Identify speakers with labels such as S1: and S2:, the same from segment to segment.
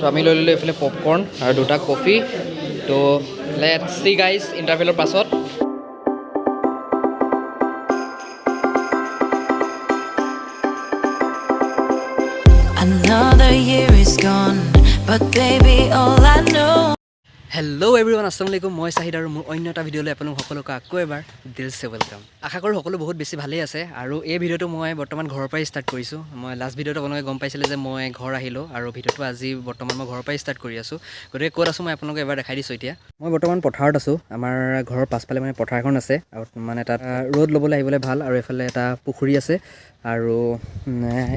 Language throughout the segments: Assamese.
S1: তো আমি লৈ ল'লোঁ এইফালে পপকৰ্ণ আৰু দুটা কফি তো লেটছ সি গাইজ ইণ্টাৰভেলৰ পাছত
S2: Another year is gone, but baby, all I know.
S1: Hello' everyone আসসালামু আলাইকুম মই সাহিদ আৰু মোৰ অন্য এটা ভিডিঅ'লৈ আপোনালোক সকলোকে আকৌ এবাৰ দিলছে ৱেলকাম আশা কৰোঁ সকলো বহুত বেছি ভালেই আছে আৰু এই ভিডিঅ'টো মই বৰ্তমান ঘৰৰ পৰাই ষ্টাৰ্ট কৰিছোঁ মই লাষ্ট ভিডিঅ'টো আপোনালোকে গম পাইছিলে যে মই ঘৰ আহিলোঁ আৰু ভিডিঅ'টো আজি বৰ্তমান মই ঘৰৰ পৰাই ষ্টাৰ্ট কৰি আছোঁ গতিকে ক'ত আছোঁ মই আপোনালোকক এবাৰ দেখাই দিছোঁ এতিয়া মই বৰ্তমান পথাৰত আছোঁ আমাৰ ঘৰৰ পাছফালে মানে পথাৰখন আছে আৰু মানে তাত ৰ'দ ল'বলৈ আহিবলৈ ভাল আৰু এইফালে এটা পুখুৰী আছে আৰু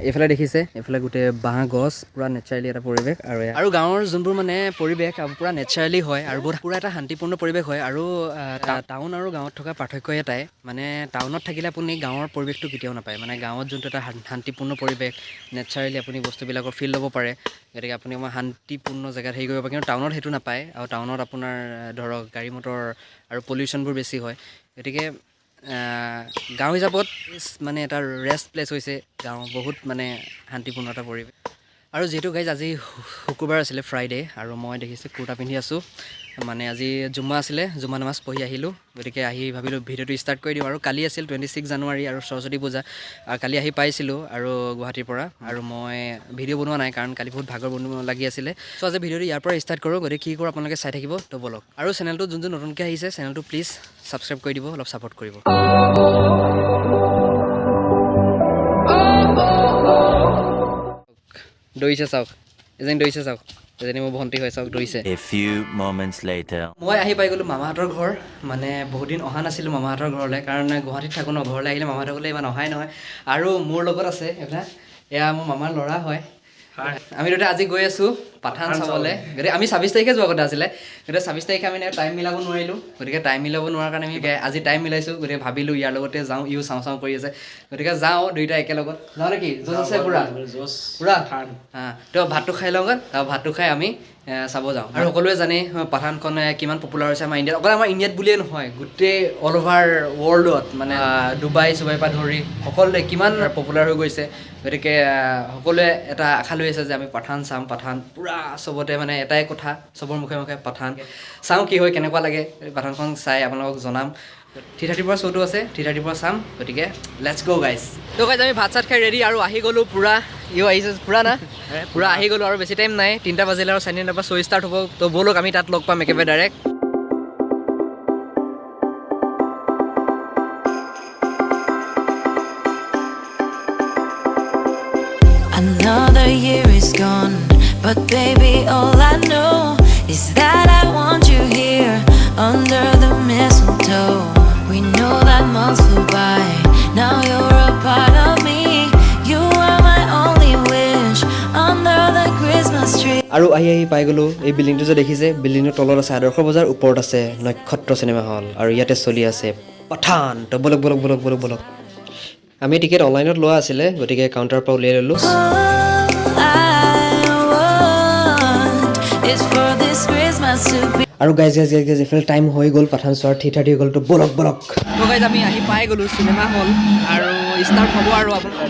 S1: এইফালে দেখিছে এইফালে গোটেই বাঁহ গছ পুৰা নেচাৰেলি এটা পৰিৱেশ আৰু গাঁৱৰ যোনবোৰ মানে পৰিৱেশ পুৰা নেচাৰেলি হয় আৰু বহুত পুৰা এটা শান্তিপূৰ্ণ পৰিৱেশ হয় আৰু টাউন আৰু গাঁৱত থকা পাৰ্থক্য এটাই মানে টাউনত থাকিলে আপুনি গাঁৱৰ পৰিৱেশটো কেতিয়াও নাপায় মানে গাঁৱত যোনটো এটা শান্তিপূৰ্ণ পৰিৱেশ নেচাৰেলি আপুনি বস্তুবিলাকৰ ফিল ল'ব পাৰে গতিকে আপুনি অকণমান শান্তিপূৰ্ণ জেগাত হেৰি কৰিব পাৰে কিন্তু টাউনত সেইটো নাপায় আৰু টাউনত আপোনাৰ ধৰক গাড়ী মটৰ আৰু পলিউশ্যনবোৰ বেছি হয় গতিকে গাঁও হিচাপত মানে এটা ৰেষ্ট প্লেচ হৈছে গাঁও বহুত মানে শান্তিপূৰ্ণ এটা পৰিৱেশ আৰু যিহেতু গাইজ আজি শুকুৰবাৰ আছিলে ফ্ৰাইডে আৰু মই দেখিছোঁ কুৰ্তা পিন্ধি আছোঁ মানে আজি জুম্মা আছিলে জুম্মা নামাজ পঢ়ি আহিলোঁ গতিকে আহি ভাবিলোঁ ভিডিঅ'টো ষ্টাৰ্ট কৰি দিওঁ আৰু কালি আছিল 26 জানুৱাৰী আৰু সৰস্বতী পূজা আৰু কালি আহি পাইছিলোঁ আৰু গুৱাহাটীৰ পৰা আৰু মই ভিডিঅ' বনোৱা নাই কাৰণ কালি বহুত ভাগৰ বনোৱা লাগি আছিলে চ' আজি ভিডিঅ'টো ইয়াৰ পৰা ষ্টাৰ্ট কৰোঁ গতিকে কি কৰোঁ আপোনালোকে চাই থাকিব তো বলক আৰু চেনেলটো যোন নতুনকৈ আহিছে চেনেলটো প্লিজ ছাবস্ক্ৰাইব কৰি দিব অলপ ছাপোৰ্ট কৰিব দৌৰিছে চাওক এজনী দৌৰিছে চাওক এজনী মোৰ ভণ্টি হয় চাওক দৌৰিছে মই আহি পাই গ'লোঁ মামাহঁতৰ ঘৰ মানে বহুত দিন অহা নাছিলোঁ মামাহঁতৰ ঘৰলৈ কাৰণ গুৱাহাটীত থাকোঁ ন ঘৰলৈ আহিলে মামাহঁতৰ ঘৰলৈ ইমান অহাই নহয় আৰু মোৰ লগত আছে এইবিলাক এয়া মোৰ মামাৰ ল'ৰা হয় আমি দুটা আজি গৈ আছোঁ পাঠান চাবলৈ গতিকে আমি 26 তাৰিখে যোৱা কথা আছিলে গতিকে 26 তাৰিখে আমি টাইম মিলাব নোৱাৰিলোঁ গতিকে টাইম মিলাব নোৱাৰাৰ কাৰণে আমি আজি টাইম মিলাইছোঁ গতিকে ভাবিলোঁ ইয়াৰ লগতে যাওঁ ইও চাওঁ চাওঁ কৰি আছে গতিকে যাওঁ দুইটা একেলগত যাওঁ নেকি জোচ আছে পুৰা পুৰা তো ভাতটো খাই লওঁ আৰু ভাতটো খাই আমি চাব যাওঁ আৰু সকলোৱে জানে পাঠানখন কিমান পপুলাৰ হৈছে আমাৰ ইণ্ডিয়াত অকল আমাৰ ইণ্ডিয়াত বুলিয়ে নহয় গোটেই অল অভাৰ ৱৰ্ল্ডত মানে ডুবাই চুবাইৰ পৰা ধৰি সকলোৱে কিমান পপুলাৰ হৈ গৈছে গতিকে সকলোৱে এটা আশা লৈ আছে যে আমি পাঠান চাম পাঠান পুৰা চবতে মানে এটাই কথা চবৰ মুখে মুখে পাঠান চাওঁ কি হয় কেনেকুৱা লাগে পাঠানখন চাই আপোনালোকক জনাম 3:30 পৰা শ্ব'টো আছে 3:30 পৰা চাম গতিকে লেটছ গ' গাইজ তো গাইজ আমি ভাত চাত খাই ৰেডি আৰু আহি গ'লোঁ পুৰা ইও আহিছে পুৰা না পুৰা আহি গ'লোঁ আৰু বেছি টাইম নাই 3টা বাজিলে আৰু 3:30 পৰা শ্ব' ষ্টাৰ্ট হ'ব তো ব'লক আমি তাত লগ পাম একেবাৰে direct
S2: Another year is gone, but baby, all I know is that I want you here under the mistletoe. We know that months flew by, now you're a part of me. You are my only wish under the Christmas tree.
S1: আৰু আহি পাই গ'লোঁ এই বিল্ডিংটো যে দেখিছে বিল্ডিংটোৰ তলত আছে আদৰ্শ বজাৰ ওপৰত আছে নক্ষত্ৰ চিনেমা হল আৰু ইয়াতে চলি আছে পাঠান তো বলক বলক বলক বলক বলক আমি টিকেট অনলাইনত লোৱা আছিলে গতিকে কাউণ্টাৰৰ পৰা উলিয়াই ল'লোঁ আৰু গাইজ এইফালে টাইম হৈ গ'ল পাঠান চোৱাৰ 3:30 হৈ গ'ল তো বলক বলক তো গাইজ আমি আহি পাই গ'লোঁ চিনেমা হল আৰু ষ্টাৰ্ট হ'ব আৰু আপোনাৰ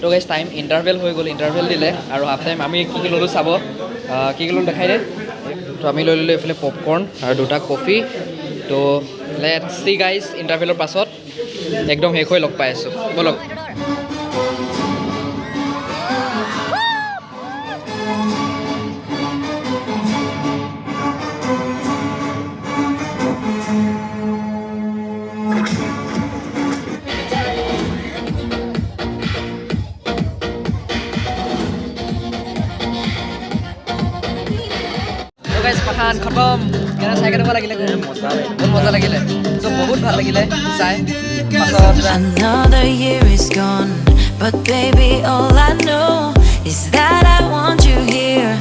S1: তো গাইজ টাইম ইণ্টাৰভেল হৈ গ'ল ইণ্টাৰভেল দিলে আৰু হাফ টাইম আমি কি ল'লোঁ চাব কি ল'লোঁ দেখাই দে তো আমি লৈ ল'লোঁ এইফালে পপকৰ্ণ আৰু দুটা কফি তো লেটছ সি গাইজ ইণ্টাৰভেলৰ পাছত একদম শেষ হৈ লগ পাই আছোঁ ব'লক পাঠান খতম কেনে চাই কেনেকুৱা লাগিলে বহুত মজা লাগিলে চ' বহুত ভাল লাগিলে চাই
S2: Another year is gone, but baby, all I know is that I want you here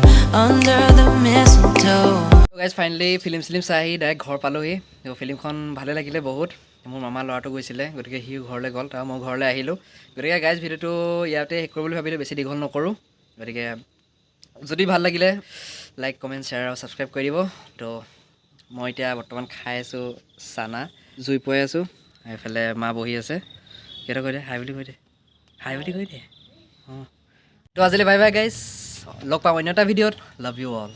S2: under the mistletoe.
S1: Guys finally film চাই আহি ডাইৰেক্ট ঘৰ পালোহি ফিল্মখন ভালে লাগিলে বহুত মোৰ মামা ল'ৰাটো গৈছিলে গতিকে সি ঘৰলৈ গ'ল তাৰ মই ঘৰলৈ আহিলোঁ গতিকে গাইজ ভিডিঅ'টো ইয়াতে শেষ কৰোঁ বুলি ভাবিলোঁ বেছি দীঘল নকৰোঁ গতিকে যদি ভাল লাগিলে লাইক কমেণ্ট শ্বেয়াৰ আৰু ছাবস্ক্ৰাইব কৰি দিব তো মই এতিয়া বৰ্তমান খাই আছোঁ চানা জুই পুৱাই আছোঁ এইফালে মা বহি আছে কেইটা কৈ দে হাই বুলি কৈ দে অঁ তো আজিলৈ বাই বাই গাইজ লগ পাম অন্য এটা ভিডিঅ'ত লাভ ইউ অল